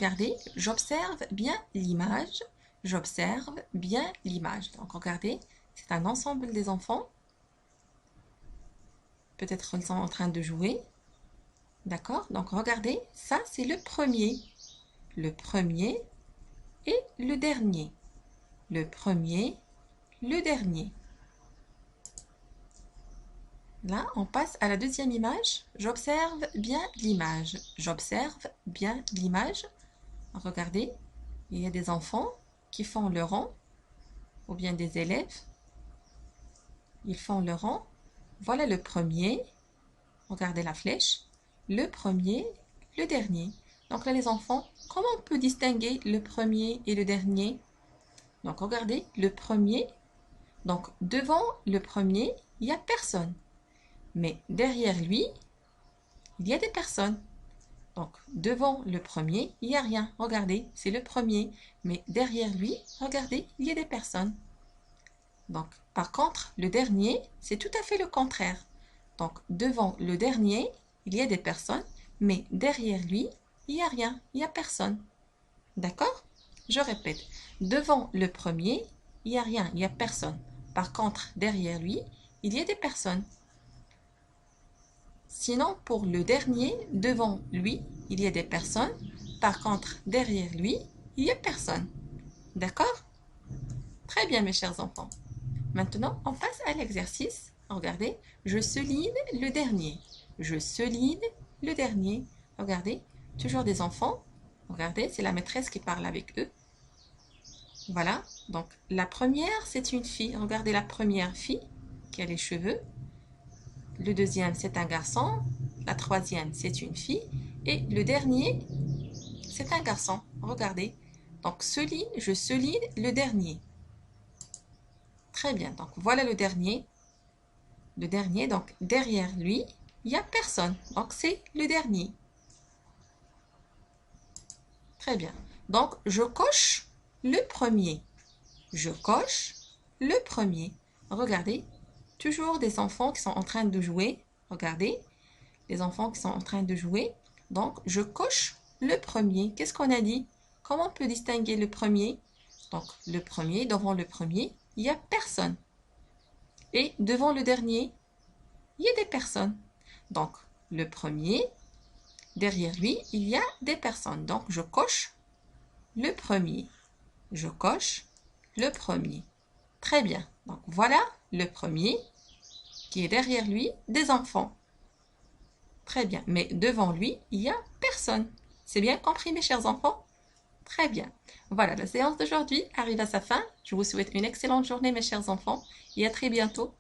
regardez, j'observe bien l'image. J'observe bien l'image. Donc, regardez, c'est un ensemble des enfants. Peut-être ils sont en train de jouer. D'accord? Donc, regardez, ça, c'est le premier. Le premier et le dernier. Le premier, le dernier. Là, on passe à la deuxième image. J'observe bien l'image. J'observe bien l'image. Regardez, il y a des enfants qui font le rang, ou bien des élèves. Ils font le rang. Voilà le premier. Regardez la flèche. Le premier, le dernier. Donc là, les enfants, comment on peut distinguer le premier et le dernier? Donc, regardez, le premier. Donc, devant le premier, il n'y a personne. Mais derrière lui, il y a des personnes. Donc, devant le premier, il n'y a rien. Regardez, c'est le premier. Mais derrière lui, regardez, il y a des personnes. Donc, par contre, le dernier, c'est tout à fait le contraire. Donc, devant le dernier, il y a des personnes. Mais derrière lui, il n'y a rien. Il n'y a personne. D'accord? Je répète. Devant le premier, il n'y a rien. Il n'y a personne. Par contre, derrière lui, il y a des personnes. Sinon, pour le dernier, devant lui, il y a des personnes. Par contre, derrière lui, il n'y a personne. D'accord? Très bien, mes chers enfants. Maintenant, on passe à l'exercice. Regardez, je souligne le dernier. Je souligne le dernier. Regardez, toujours des enfants. Regardez, c'est la maîtresse qui parle avec eux. Voilà, donc la première, c'est une fille. Regardez la première fille qui a les cheveux. Le deuxième, c'est un garçon. La troisième, c'est une fille. Et le dernier, c'est un garçon. Regardez. Donc, je souligne le dernier. Très bien. Donc, voilà le dernier. Le dernier, donc, derrière lui, il n'y a personne. Donc, c'est le dernier. Très bien. Donc, je coche le premier. Je coche le premier. Regardez. Toujours des enfants qui sont en train de jouer. Regardez. Les enfants qui sont en train de jouer. Donc, je coche le premier. Qu'est-ce qu'on a dit? Comment on peut distinguer le premier? Donc, le premier, devant le premier, il n'y a personne. Et devant le dernier, il y a des personnes. Donc, le premier, derrière lui, il y a des personnes. Donc, je coche le premier. Je coche le premier. Très bien. Donc, voilà le premier qui est derrière lui des enfants. Très bien. Mais devant lui, il n'y a personne. C'est bien compris, mes chers enfants? Très bien. Voilà, la séance d'aujourd'hui arrive à sa fin. Je vous souhaite une excellente journée, mes chers enfants, et à très bientôt.